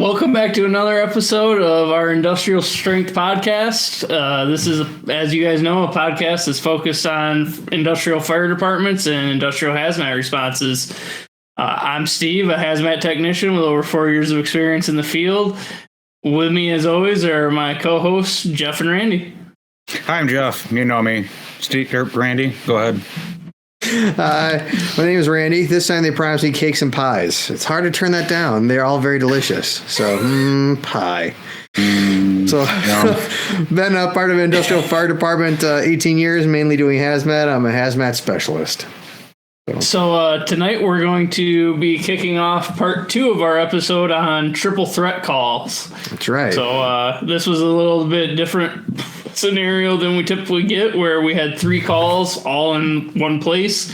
Welcome back to another episode of our Industrial Strength Podcast. This is, as you guys know, a podcast that's focused on industrial fire departments and industrial hazmat responses. I'm Steve, a hazmat technician with over 4 years of experience in the field. With me, as always, are my co-hosts, Jeff and Randy. Hi, I'm Jeff. You know me. Steve, Randy, go ahead. My name is Randy. This time they promised me cakes and pies. It's hard to turn that down. They're all very delicious. So, pie. Been a part of an industrial fire department 18 years, mainly doing hazmat. I'm a hazmat specialist. So tonight we're going to be kicking off part 2 of our episode on triple threat calls. That's right. So this was a little bit different scenario than we typically get, where we had 3 calls all in one place,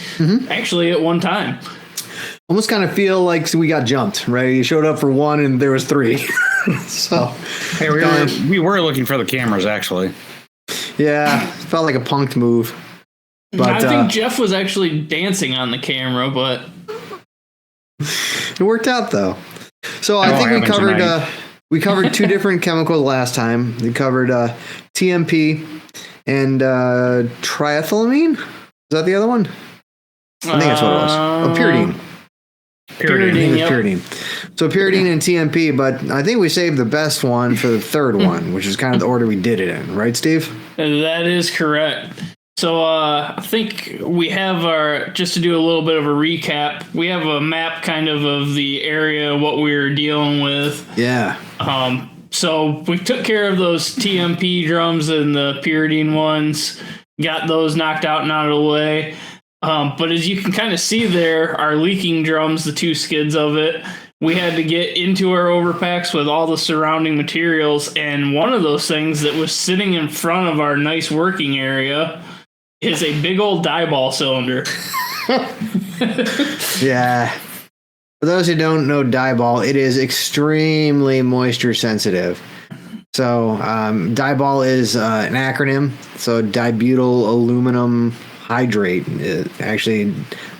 actually at one time. Almost kind of feel like we got jumped, right? You showed up for 1 and there was 3. So hey, we were looking for the cameras, actually. Yeah, felt like a punked move. But I think Jeff was actually dancing on the camera, but it worked out though. So I think we covered 2 different chemicals last time. We covered TMP and triethylamine. Is that the other one? I think that's what it was. Oh, pyridine. Pyridine. So pyridine and TMP, but I think we saved the best one for the third one, which is kind of the order we did it in, right, Steve? That is correct. So I think we have just to do a little bit of a recap, we have a map kind of the area, what we were dealing with. Yeah. So we took care of those TMP drums and the pyridine ones, got those knocked out and out of the way. But as you can kind of see there, our leaking drums, the 2 skids of it, we had to get into our overpacks with all the surrounding materials. And one of those things that was sitting in front of our nice working area is a big old DIBAL cylinder. Yeah. For those who don't know DIBAL, it is extremely moisture sensitive. So DIBAL is an acronym. So Diisobutylaluminum Hydride. Actually,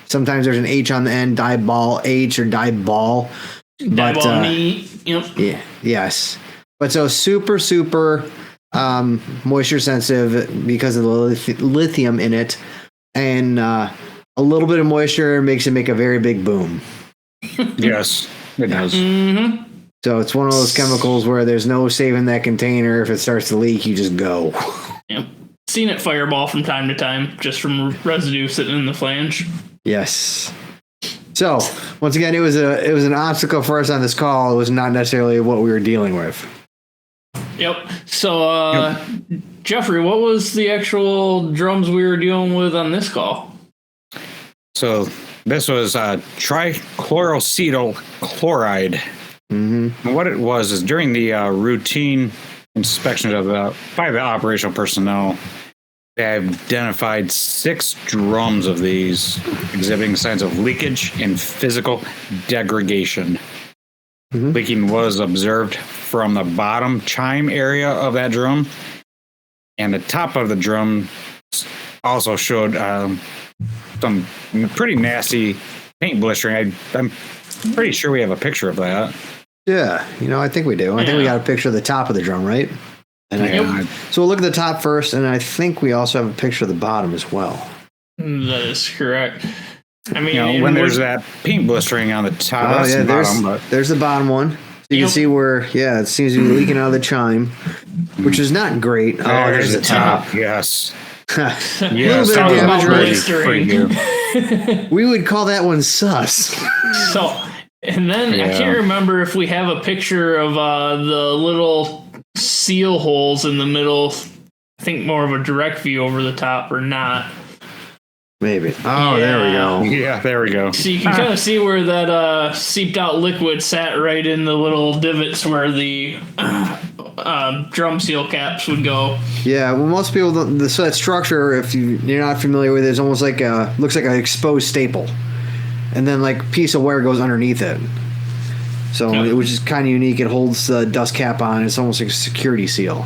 sometimes there's an H on the end, DIBAL H or DIBAL. Yep. Yeah. Yes. But so super moisture sensitive because of the lithium in it, and a little bit of moisture makes it make a very big boom. Yes, it does. Mm-hmm. So it's one of those chemicals where there's no saving that container. If it starts to leak, you just go. Yep. Seen it fireball from time to time, just from residue sitting in the flange. Yes. So once again, it was an obstacle for us on this call. It was not necessarily what we were dealing with. Yep. So, Jeffrey, what was the actual drums we were dealing with on this call? So this was trichloroacetyl chloride. Mm-hmm. And what it was is during the routine inspection of by the operational personnel, they identified 6 drums of these exhibiting signs of leakage and physical degradation. Mm-hmm. Leaking was observed from the bottom chime area of that drum, and the top of the drum also showed some pretty nasty paint blistering. I'm pretty sure we have a picture of that. Yeah, I think we do. I think we got a picture of the top of the drum, right? And so we'll look at the top first, and I think we also have a picture of the bottom as well. That is correct. I mean, when there's that paint blistering on the top, there's the bottom one. So you can see where, it seems to be leaking out of the chime, which is not great. There's the top. Yes. A little bit of damage, right? We would call that one sus. So, and then I can't remember if we have a picture of the little seal holes in the middle. I think more of a direct view over the top or not. Maybe. Oh, there we go. Yeah, there we go. So you can kind of see where that seeped out liquid sat right in the little divots where the drum seal caps would go. Yeah, well, most people, that structure, if you're not familiar with it, is almost like looks like an exposed staple. And then like a piece of wire goes underneath it. So, which is kind of unique. It holds the dust cap on. It's almost like a security seal.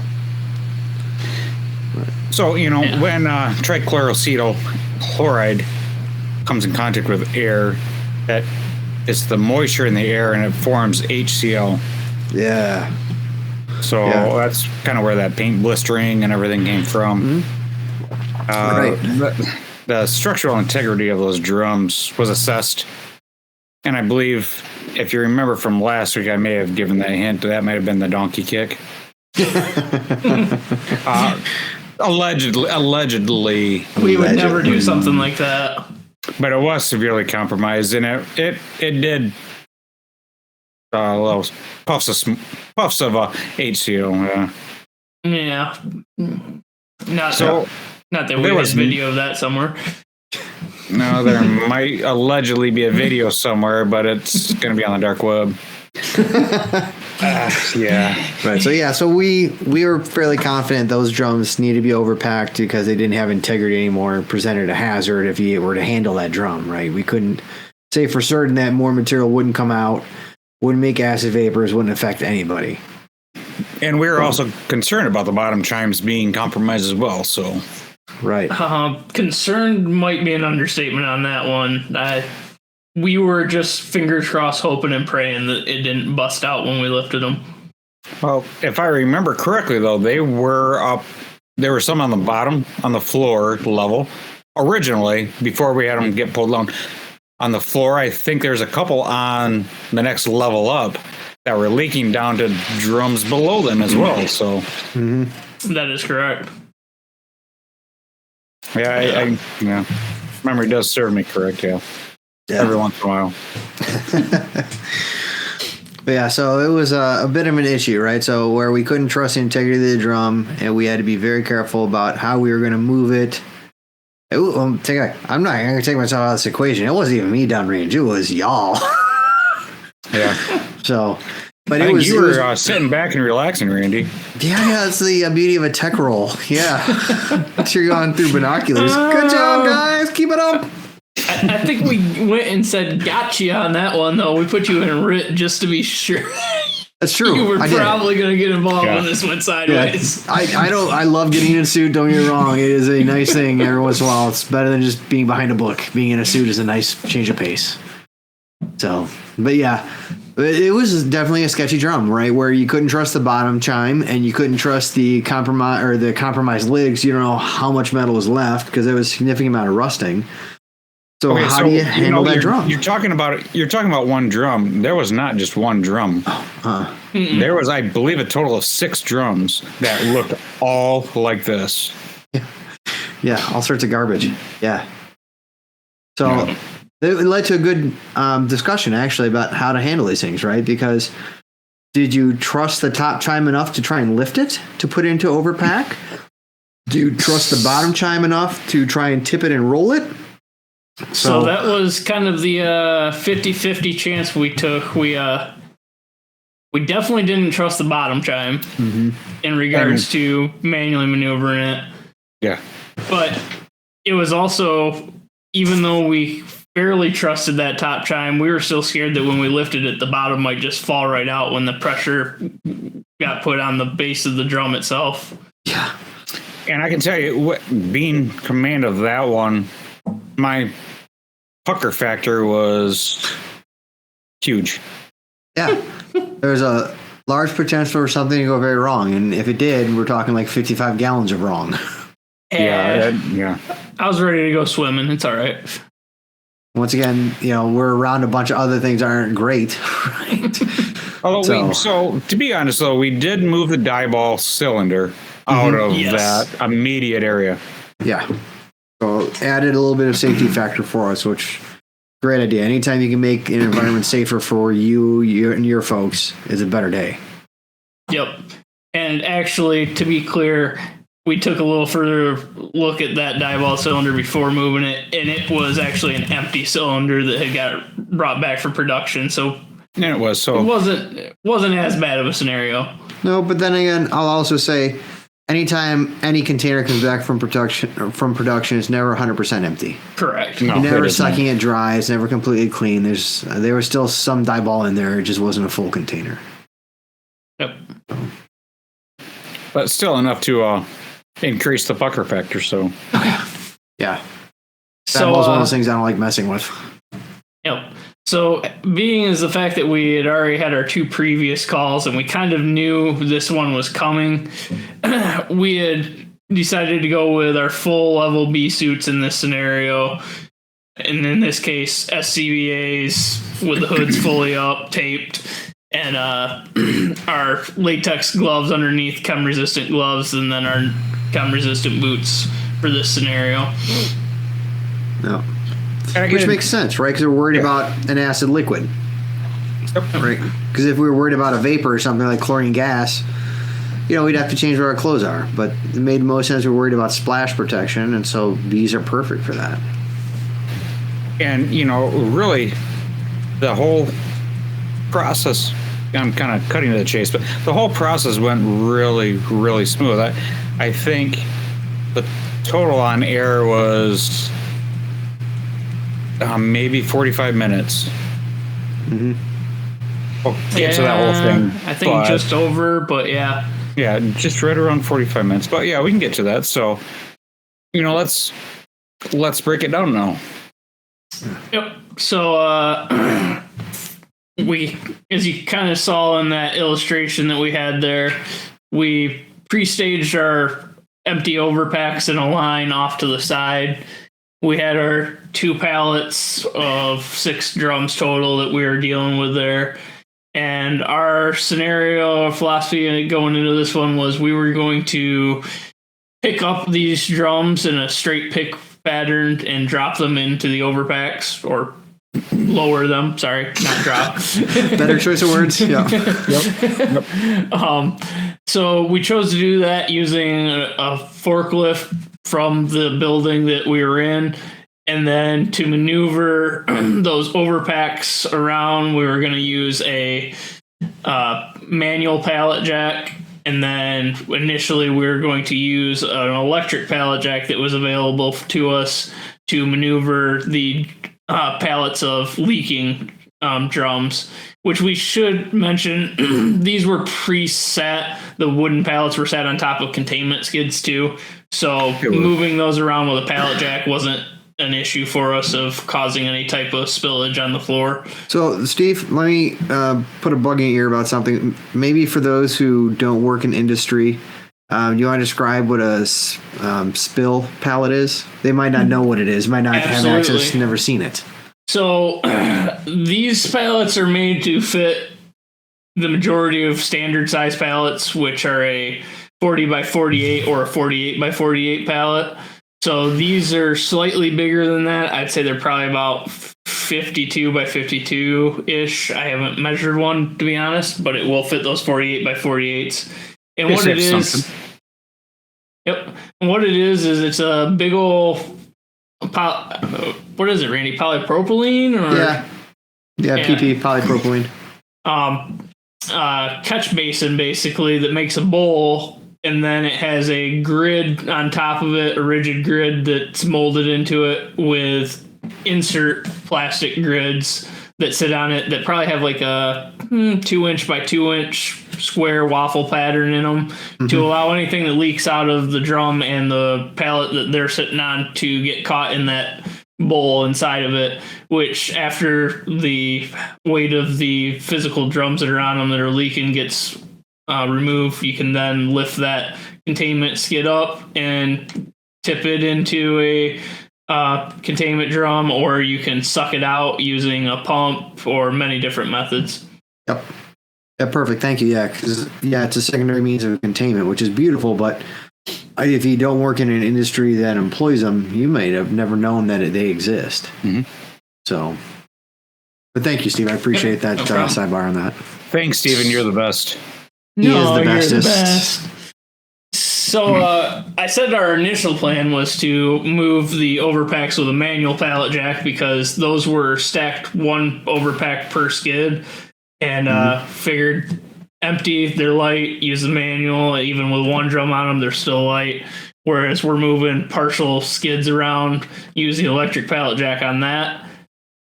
So, when trichloroacetyl chloride comes in contact with air, that it's the moisture in the air and it forms HCl. Yeah. So that's kind of where that paint blistering and everything came from. Right. The structural integrity of those drums was assessed. And I believe, if you remember from last week, I may have given that hint. That might have been the donkey kick. Allegedly. We would never do something like that. But it was severely compromised, and it did little puffs of HCO. Yeah. Not that we there had was video of that somewhere. No, there might allegedly be a video somewhere, but it's going to be on the dark web. Yeah. Right. So we were fairly confident those drums need to be overpacked because they didn't have integrity anymore and presented a hazard if you were to handle that drum, right? We couldn't say for certain that more material wouldn't come out, wouldn't make acid vapors, wouldn't affect anybody. And we were also concerned about the bottom chimes being compromised as well, so... Right. Concerned might be an understatement on that one. We were just fingers crossed, hoping and praying that it didn't bust out when we lifted them. Well, if I remember correctly, though, they were up. There were some on the bottom, on the floor level, originally, before we had them get pulled down. On the floor, I think there's a couple on the next level up that were leaking down to drums below them as well. So That is correct. Yeah, I memory does serve me correct, yeah. Every once in a while. But yeah, so it was a bit of an issue, right? So where we couldn't trust the integrity of the drum, and we had to be very careful about how we were going to move it. I'm not going to take myself out of this equation. It wasn't even me downrange. It was y'all. Yeah. So... But I think you were sitting back and relaxing, Randy. Yeah, that's the beauty of a tech roll. Yeah. You're going through binoculars. Good job, guys. Keep it up. I think we went and said gotcha on that one, though. We put you in RIT just to be sure. That's true. You were probably going to get involved when this went sideways. Yeah. I love getting in a suit. Don't get me wrong. It is a nice thing every once in a while. It's better than just being behind a book. Being in a suit is a nice change of pace. So, but yeah. It was definitely a sketchy drum, right? Where you couldn't trust the bottom chime and you couldn't trust the compromised lids. You don't know how much metal was left because there was a significant amount of rusting. So how do you handle that drum? You're talking about one drum. There was not just one drum. There was, I believe, a total of 6 drums that looked all like this. Yeah, all sorts of garbage. Yeah. So it led to a good discussion, actually, about how to handle these things, right? Because did you trust the top chime enough to try and lift it to put it into overpack? Do you trust the bottom chime enough to try and tip it and roll it? So that was kind of the 50-50 chance we took. We definitely didn't trust the bottom chime in regards to manually maneuvering it. Yeah. But it was also, even though we barely trusted that top chime, we were still scared that when we lifted it, the bottom might just fall right out when the pressure got put on the base of the drum itself. Yeah. And I can tell you, being command of that one, my pucker factor was huge. Yeah. There's a large potential for something to go very wrong. And if it did, we're talking like 55 gallons of wrong. Yeah. I was ready to go swimming. It's all right. Once again, we're around a bunch of other things that aren't great. Right? So to be honest, though, we did move the DIBAL cylinder out of that immediate area. Yeah. So added a little bit of safety factor for us, which great idea. Anytime you can make an environment safer for you and your folks is a better day. Yep. And actually, to be clear, we took a little further look at that DIBAL cylinder before moving it, and it was actually an empty cylinder that had got brought back for production. So it wasn't as bad of a scenario. No, but then again, I'll also say, anytime any container comes back from production, it's never 100% empty. Correct. No, you're never sucking it dry. It's never completely clean. There was still some DIBAL in there. It just wasn't a full container. Yep. But still enough to increase the pucker factor. So yeah, that was one of those things I don't like messing with. Yep. So, being as the fact that we had already had our 2 previous calls and we kind of knew this one was coming, we had decided to go with our full level B suits in this scenario. And in this case, SCBAs with the hoods fully up, taped, and our latex gloves underneath, chem resistant gloves, and then our chem resistant boots for this scenario. No. Which makes sense, right? Because we're worried about an acid liquid. Yep. Right? Because if we were worried about a vapor or something like chlorine gas, we'd have to change what our clothes are. But it made most sense. We're worried about splash protection, and so these are perfect for that. And, really, the whole process, I'm kind of cutting to the chase, but the whole process went really, really smooth. I think the total on air was maybe 45 minutes. Mm-hmm. We'll get to that whole thing. I think just over, but yeah. Yeah, just right around 45 minutes. But yeah, we can get to that. So, let's break it down now. Yep. So, as you kind of saw in that illustration that we had there, we pre-staged our empty overpacks in a line off to the side. We had our 2 pallets of 6 drums total that we were dealing with there. And our scenario philosophy going into this one was we were going to pick up these drums in a straight pick pattern and drop them into the overpacks, or lower them. Sorry, not drop. Better choice of words. Yeah. Yep. So we chose to do that using a forklift from the building that we were in. And then to maneuver those overpacks around, we were going to use a manual pallet jack. And then initially we were going to use an electric pallet jack that was available to us to maneuver the pallets of leaking drums, which we should mention, these were preset. The wooden pallets were set on top of containment skids too. So moving those around with a pallet jack wasn't an issue for us of causing any type of spillage on the floor. So, Steve, let me put a bug in your ear about something. Maybe for those who don't work in industry, you want to describe what a spill pallet is? They might not know what it is, might not have access, never seen it. So, these pallets are made to fit the majority of standard size pallets, which are a 40 by 48 or a 48 by 48 pallet. So these are slightly bigger than that. I'd say they're probably about 52 by 52-ish. I haven't measured one, to be honest, but it will fit those 48 by 48s. And what it is... Yep. And what it is it's a big old... what is it, Randy? Polypropylene? Or? Yeah, PP, polypropylene. Catch basin, basically, that makes a bowl... And then it has a grid on top of it, a rigid grid that's molded into it with insert plastic grids that sit on it that probably have like a 2-inch by 2-inch square waffle pattern in them to allow anything that leaks out of the drum and the pallet that they're sitting on to get caught in that bowl inside of it, which after the weight of the physical drums that are on them that are leaking gets removed, you can then lift that containment skid up and tip it into a containment drum, or you can suck it out using a pump or many different methods. Yep. Yeah, perfect. Thank you. Yeah, because it's a secondary means of containment, which is beautiful. But if you don't work in an industry that employs them, you might have never known that they exist. Mm-hmm. So, but thank you, Steve. I appreciate that sidebar on that. Thanks, Steven. You're the best. He is the bestest. Best. So I said our initial plan was to move the overpacks with a manual pallet jack because those were stacked one overpack per skid, and figured empty, they're light, use the manual. Even with one drum on them, they're still light. Whereas we're moving partial skids around, use the electric pallet jack on that.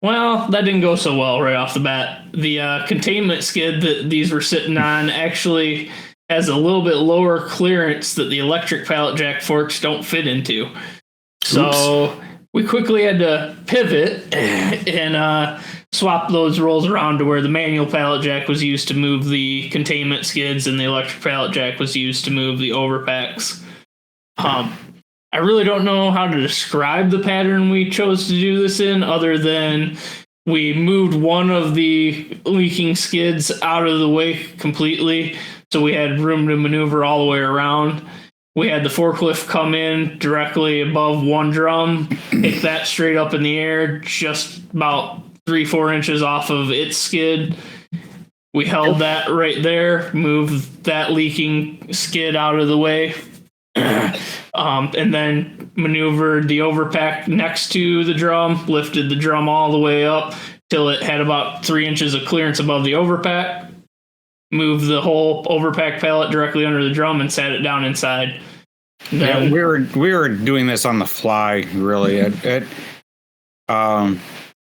Well, that didn't go so well right off the bat. The containment skid that these were sitting on actually has a little bit lower clearance that the electric pallet jack forks don't fit into. So we quickly had to pivot and swap those rolls around to where the manual pallet jack was used to move the containment skids and the electric pallet jack was used to move the overpacks. I really don't know how to describe the pattern we chose to do this in, other than we moved one of the leaking skids out of the way completely, so we had room to maneuver all the way around. We had the forklift come in directly above one drum, pick that straight up in the air, just about 3-4 inches off of its skid. We held that right there, moved that leaking skid out of the way, and then maneuvered the overpack next to the drum, lifted the drum all the way up till it had about 3 inches of clearance above the overpack, moved the whole overpack pallet directly under the drum and sat it down inside. Then, we were doing this on the fly, really.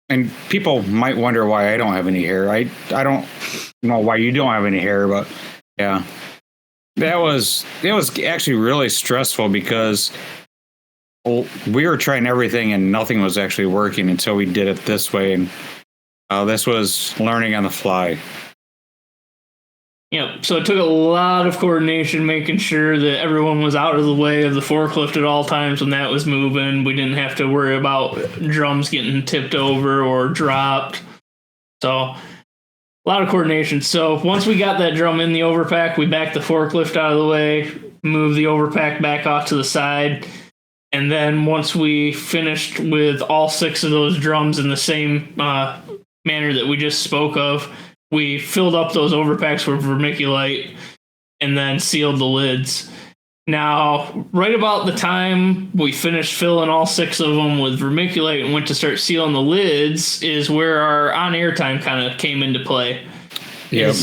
And people might wonder why I don't have any hair. I don't know why you don't have any hair, but yeah. It was actually really stressful because we were trying everything and nothing was actually working until we did it this way. And this was learning on the fly. Yeah, so it took a lot of coordination, making sure that everyone was out of the way of the forklift at all times when that was moving. We didn't have to worry about drums getting tipped over or dropped. So a lot of coordination. So once we got that drum in the overpack, we backed the forklift out of the way, moved the overpack back off to the side. And then once we finished with all 6 of those drums in the same manner that we just spoke of, we filled up those overpacks with vermiculite and then sealed the lids. Now, right about the time we finished filling all 6 of them with vermiculite and went to start sealing the lids is where our on-air time kind of came into play. Yep.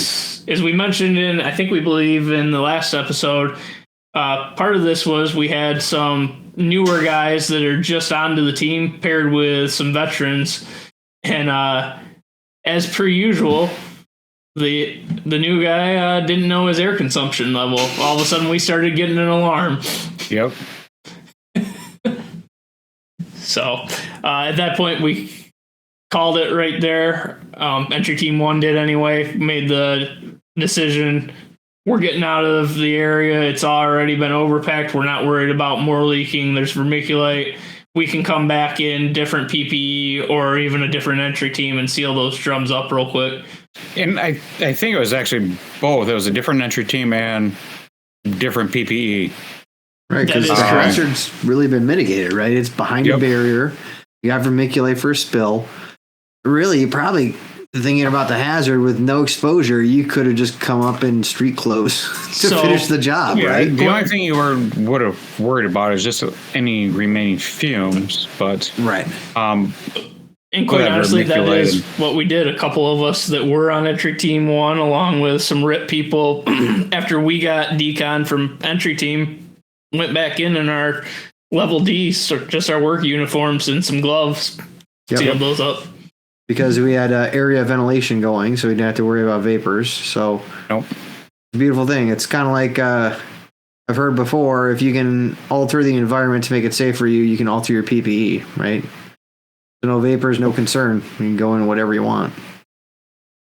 As we mentioned I believe in the last episode, part of this was we had some newer guys that are just onto the team paired with some veterans. And as per usual, the new guy didn't know his air consumption level. All of a sudden, we started getting an alarm. Yep. So at that point, we called it right there. Entry Team 1 did anyway, made the decision. We're getting out of the area. It's already been overpacked. We're not worried about more leaking. There's vermiculite. We can come back in different PPE or even a different entry team and seal those drums up real quick. And I think it was actually both. It was a different entry team and different PPE. Right, because the hazard's really been mitigated, right? It's behind a barrier. You have vermiculite for a spill. Really, you probably thinking about the hazard with no exposure, you could have just come up in street clothes to finish the job, right? The only thing you would have worried about is just any remaining fumes, but right. And quite honestly, that is what we did. A couple of us that were on entry team 1, along with some RIP people, after we got decon from entry team, went back in our level D, so just our work uniforms and some gloves, sealed those up. Because we had area ventilation going, so we didn't have to worry about vapors. So, nope. It's a beautiful thing. It's kind of like I've heard before, if you can alter the environment to make it safe for you, you can alter your PPE, right? So no vapors, no concern. You can go in whatever you want.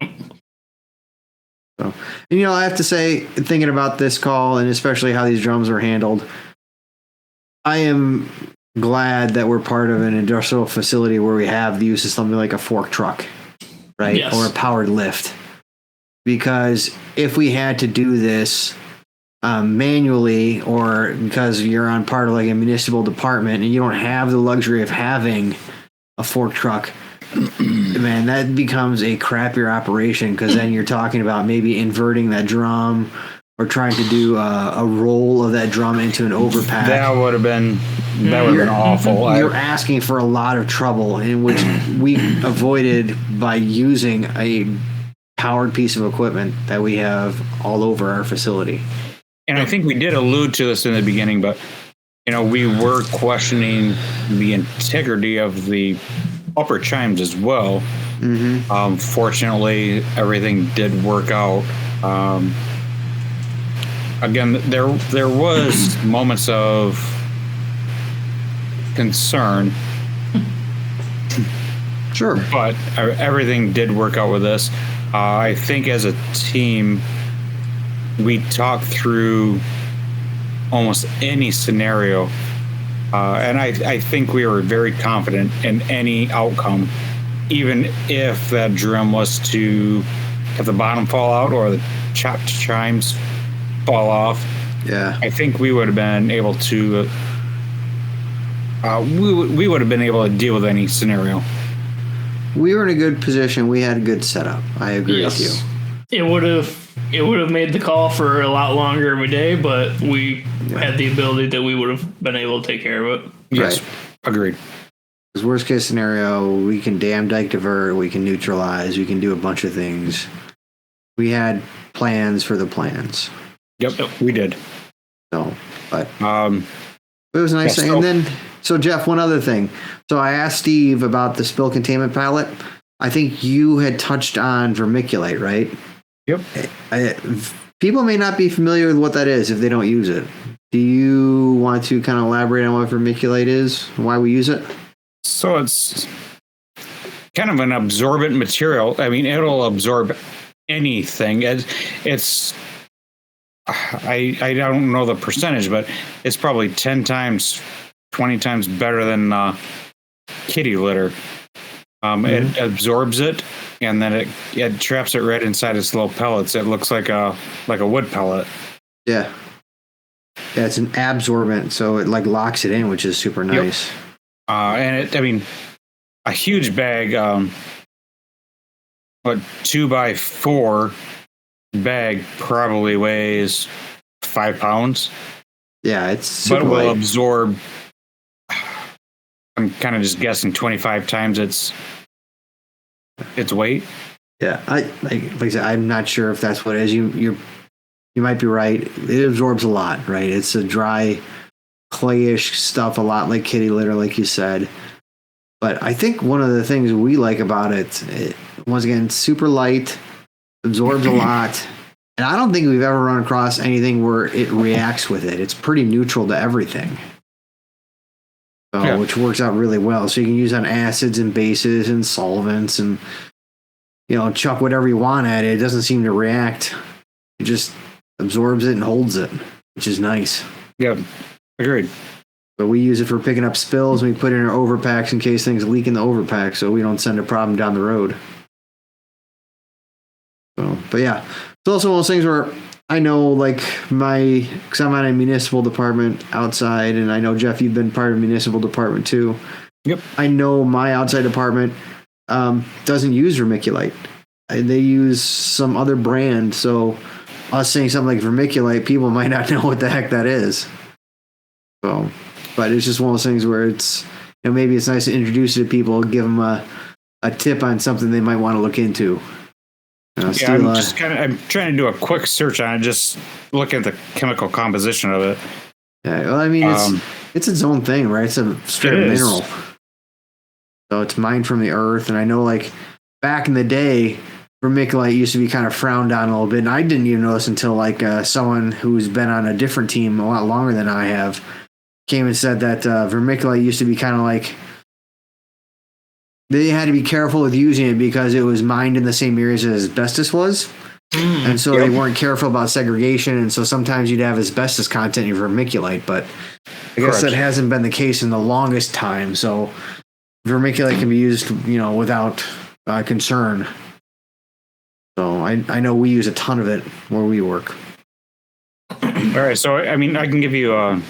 So, and, I have to say, thinking about this call and especially how these drums were handled, I am glad that we're part of an industrial facility where we have the use of something like a fork truck, right? Yes. Or a powered lift. Because if we had to do this manually, or because you're on part of like a municipal department and you don't have the luxury of having a fork truck, man, that becomes a crappier operation, because then you're talking about maybe inverting that drum or trying to do a roll of that drum into an overpack. That would have been awful. You're asking for a lot of trouble, in which we avoided by using a powered piece of equipment that we have all over our facility. And I think we did allude to this in the beginning, but we were questioning the integrity of the upper chimes as well. Mm-hmm. Fortunately, everything did work out. Again, there was moments of concern. Sure. But everything did work out with this. I think as a team, we talked through almost any scenario. And I think we were very confident in any outcome, even if that drum was to have the bottom fall out or the chopped chimes fall off. Yeah. I think we would have been able to we would have been able to deal with any scenario. We were in a good position. We had a good setup. I agree with you. It would have made the call for a lot longer of a day, but we had the ability that we would have been able to take care of it. Yes, Right. Agreed. Because worst case scenario, we can dam dike divert, we can neutralize, we can do a bunch of things. We had plans for the plans. Yep, we did. So, but Um, it was a nice thing. And then, so Jeff, one other thing. So I asked Steve about the spill containment pallet. I think you had touched on vermiculite, right? Yep. People may not be familiar with what that is if they don't use it. Do you want to kind of elaborate on what vermiculite is, why we use it? So it's kind of an absorbent material. I mean, it'll absorb anything. It's I don't know the percentage, but it's probably 10 times, 20 times better than kitty litter. It absorbs it, and then it traps it right inside its little pellets. It looks like a wood pellet. Yeah. Yeah, it's an absorbent, so it like locks it in, which is super nice. And a huge bag, 2x4 bag probably weighs 5 pounds. Yeah, it's super but it will light. absorb, I'm kind of just guessing, 25 times its weight. Yeah, like I said, I'm not sure if that's what it is. You might be right. It absorbs a lot, right? It's a dry, clayish stuff, a lot like kitty litter, like you said. But I think one of the things we like about it, once again, super light, absorbs a lot. And I don't think we've ever run across anything where it reacts with it. It's pretty neutral to everything. So, which works out really well. So you can use on acids and bases and solvents and, chuck whatever you want at it. It doesn't seem to react. It just absorbs it and holds it, which is nice. Yeah, agreed. But we use it for picking up spills. We put it in our overpacks in case things leak in the overpack so we don't send a problem down the road. So, but yeah, it's also one of those things where I know, because I'm on a municipal department outside, and I know, Jeff, you've been part of a municipal department too. Yep. I know my outside department doesn't use vermiculite. They use some other brand. So us saying something like vermiculite, people might not know what the heck that is. So, but it's just one of those things where it's, maybe it's nice to introduce it to people, give them a tip on something they might want to look into. I'm trying to do a quick search on it, just look at the chemical composition of it. Yeah, well, I mean, it's its own thing, right? It's a straight mineral. So it's mined from the earth. And I know, back in the day, vermiculite used to be kind of frowned on a little bit. And I didn't even know this until, someone who's been on a different team a lot longer than I have came and said that vermiculite used to be kind of they had to be careful with using it because it was mined in the same areas as asbestos was. And so they weren't careful about segregation. And so sometimes you'd have asbestos content in your vermiculite, but I guess that hasn't been the case in the longest time. So vermiculite can be used, without concern. So I know we use a ton of it where we work. All right. So, I can give you a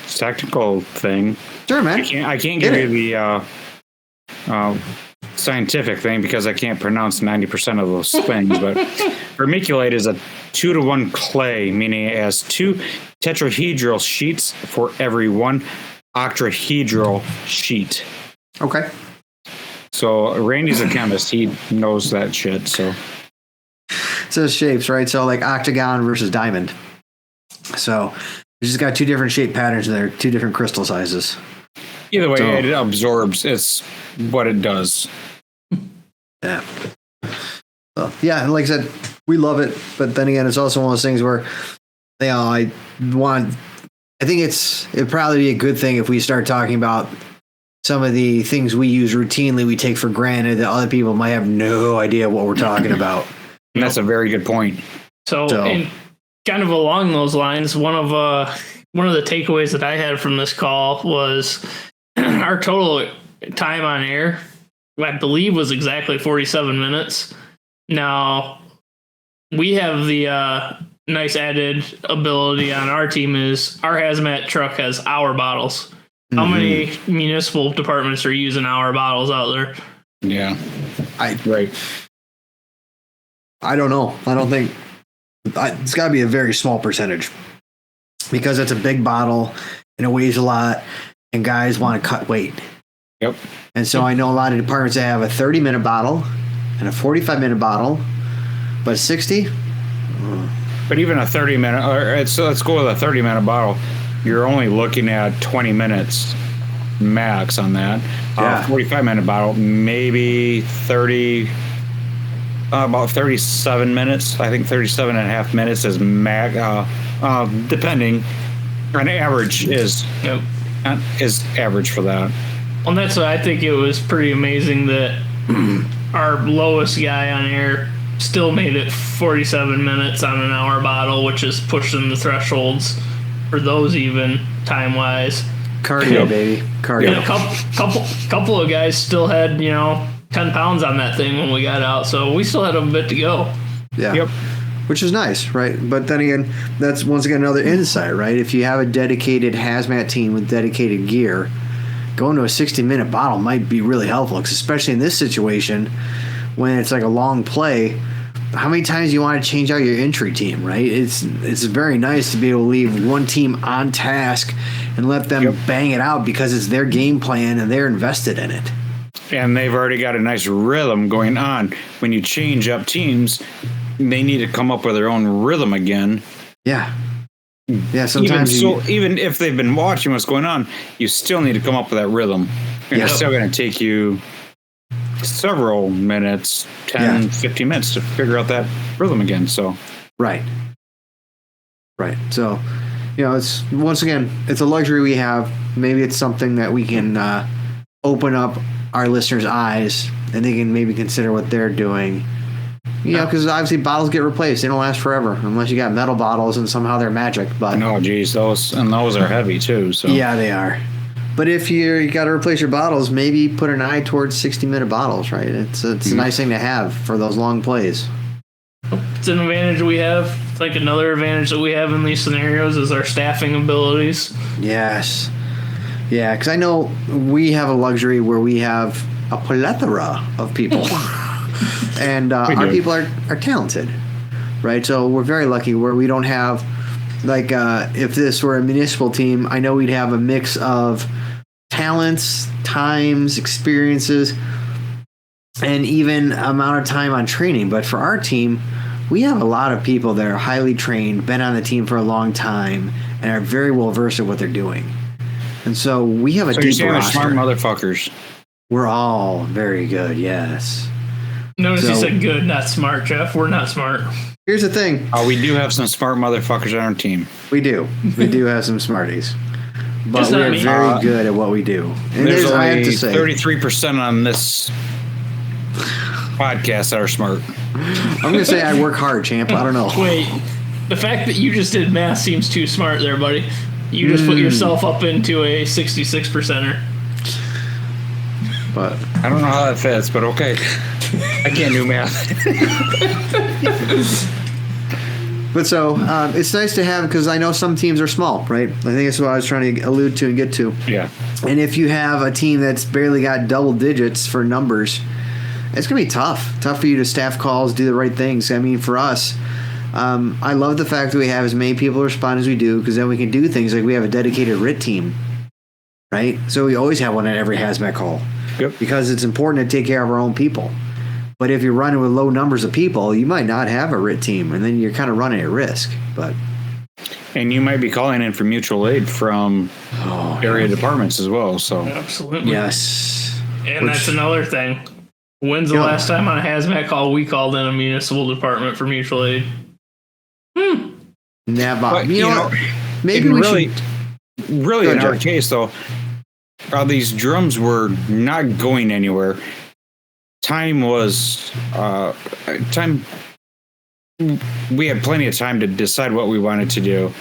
technical thing. Sure, man. I can't give you the scientific thing because I can't pronounce 90% of those things, but vermiculite is a 2-to-1 clay, meaning it has 2 tetrahedral sheets for every 1 octahedral sheet. Okay. So Randy's a chemist. He knows that shit. So shapes, right? So octagon versus diamond. So we just got 2 different shape patterns there, 2 different crystal sizes. Either way, it absorbs. It's what it does. Yeah. So, yeah, and like I said, we love it. But then again, it's also one of those things where, I think it'd probably be a good thing if we start talking about some of the things we use routinely, we take for granted that other people might have no idea what we're talking about. And that's a very good point. So, and kind of along those lines, one of the takeaways that I had from this call was our total time on air, I believe, was exactly 47 minutes. Now, we have the nice added ability on our team is our hazmat truck has hour bottles. How many municipal departments are using hour bottles out there? Yeah. I don't know. I don't think it's got to be a very small percentage because it's a big bottle and it weighs a lot and guys want to cut weight. Yep. And so I know a lot of departments that have a 30-minute bottle and a 45-minute bottle, but 60? But even a 30-minute, so let's go with a 30-minute bottle. You're only looking at 20 minutes max on that. Yeah. 45-minute bottle, maybe 30, about 37 minutes. I think 37 and a half minutes is max, depending. An average is average for that. Well, that's why I think it was pretty amazing that our lowest guy on air still made it 47 minutes on an hour bottle, which is pushing the thresholds for those even time-wise. Cardio, baby. Cardio. And a couple of guys still had, 10 pounds on that thing when we got out, so we still had a bit to go. Yeah. Yep. Which is nice, right? But then again, that's once again another insight, right? If you have a dedicated hazmat team with dedicated gear, going to a 60-minute bottle might be really helpful, especially in this situation when it's like a long play. How many times do you want to change out your entry team, right? It's very nice to be able to leave one team on task and let them bang it out because it's their game plan and they're invested in it. And they've already got a nice rhythm going on. When you change up teams, they need to come up with their own rhythm again. Yeah. Yeah, sometimes even if they've been watching what's going on, you still need to come up with that rhythm. And it's still going to take you several minutes, 10, 15 minutes to figure out that rhythm again. So Right. So, it's once again, it's a luxury we have. Maybe it's something that we can open up our listeners' eyes and they can maybe consider what they're doing. Because obviously bottles get replaced. They don't last forever unless you got metal bottles and somehow they're magic. But no, geez, those are heavy too. So yeah, they are. But if you got to replace your bottles, maybe put an eye towards 60-minute bottles, right? It's a nice thing to have for those long plays. It's an advantage we have. It's like another advantage that we have in these scenarios is our staffing abilities. Yes. Yeah, because I know we have a luxury where we have a plethora of people. And our people are talented, right? So we're very lucky where we don't have, like, if this were a municipal team, I know we'd have a mix of talents, times, experiences, and even amount of time on training. But for our team, we have a lot of people that are highly trained, been on the team for a long time, and are very well versed at what they're doing. And so we have a deep roster. Smart motherfuckers. We're all very good, yes. Notice you said good, not smart, Jeff. We're not smart. Here's the thing. We do have some smart motherfuckers on our team. We do. We do have some smarties. But Just we're not me. very good at what we do. And There's I have only to say, 33% on this podcast that are smart. I'm going to say I work hard, champ. I don't know. Wait, the fact that you just did math seems too smart there, buddy. You just put yourself up into a 66%er. But I don't know how that fits, but okay. I can't do math. But so it's nice to have, because I know some teams are small, right? I think that's what I was trying to allude to and get to. Yeah. And if you have a team that's barely got double digits for numbers, it's going to be tough. Tough for you to staff calls, do the right things. I mean, for us, I love the fact that we have as many people respond as we do, because then we can do things like we have a dedicated RIT team, right? So we always have one at every hazmat call. Yep. Because it's important to take care of our own people. But if you're running with low numbers of people, you might not have a RIT team, and then you're kind of running at risk. And you might be calling in for mutual aid from area departments as well. So Absolutely. yes. And that's another thing. When's the last time on a hazmat call we called in a municipal department for mutual aid? Never. But, you know what? Maybe we really should. Really, in our case, though, these drums were not going anywhere. Time was time. We had plenty of time to decide what we wanted to do.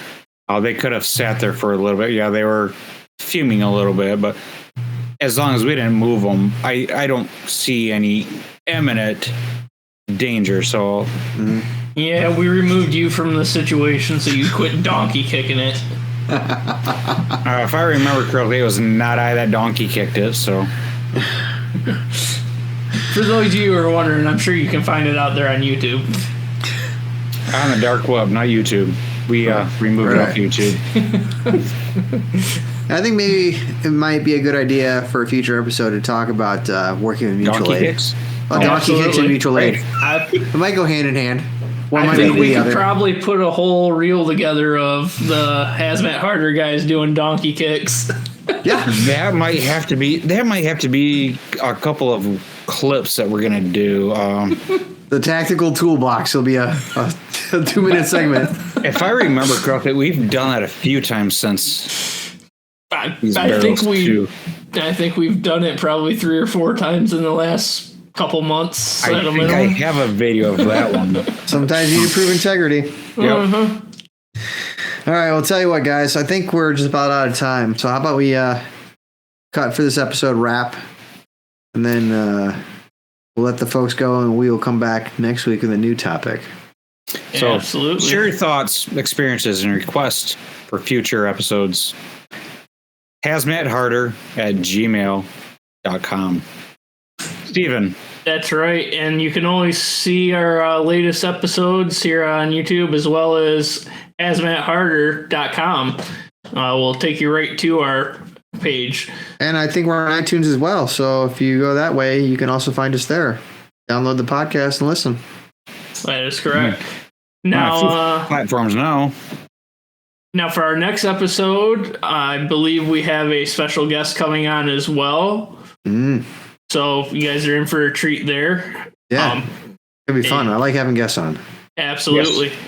They could have sat there for a little bit. Yeah, they were fuming a little bit, but as long as we didn't move them, I don't see any imminent danger. So, yeah, we removed you from the situation, so you quit donkey kicking it. If I remember correctly, it was not I that donkey kicked it. So, for those of you who are wondering, I'm sure you can find it out there on YouTube. On the dark web, not YouTube. We removed it off YouTube. I think maybe it might be a good idea for a future episode to talk about working with mutual Donkey aid. kicks? Donkey kicks and mutual aid. It might go hand in hand. I think we could probably put a whole reel together of the hazmat harder guys doing donkey kicks. Yeah, that might have to be a couple of clips that we're gonna do. The tactical toolbox will be a 2-minute segment. If I remember correctly, we've done that a few times since. I think we've done it probably 3 or 4 times in the last couple months. I think I have a video of that one. Sometimes you need to prove integrity. Yep. All right, well, tell you what, guys. I think we're just about out of time. So how about we cut for this episode, wrap, and then we'll let the folks go, and we will come back next week with a new topic. So absolutely. Share your thoughts, experiences, and requests for future episodes. hazmatharder@gmail.com. Steven. That's right. And you can always see our latest episodes here on YouTube as well as hazmatharder.com. We'll take you right to our page. And I think we're on iTunes as well. So if you go that way, you can also find us there. Download the podcast and listen. That is correct. Now, platforms now. Now, for our next episode, I believe we have a special guest coming on as well. So you guys are in for a treat there. Yeah, it'll be fun. I like having guests on. Absolutely. Yes.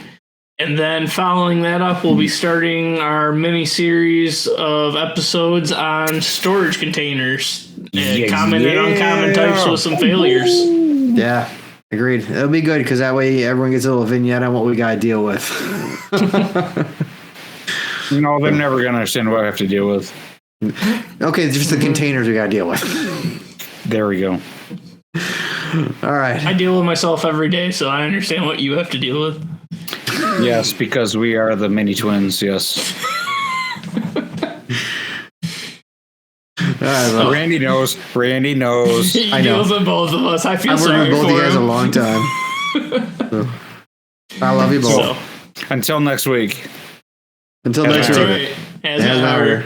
And then following that up, we'll be starting our mini-series of episodes on storage containers and common and uncommon types with some failures. Yeah, agreed. It'll be good because that way everyone gets a little vignette on what we got to deal with. No, they're never going to understand what I have to deal with. Okay, just the containers we got to deal with. There we go. All right. I deal with myself every day, so I understand what you have to deal with. Yes, because we are the mini twins, yes. Randy knows. Randy knows. He deals with both of us. I feel I've sorry worked with both for you guys him. a long time. I love you both. Until next week. Until next week. Right. Hazmat harder.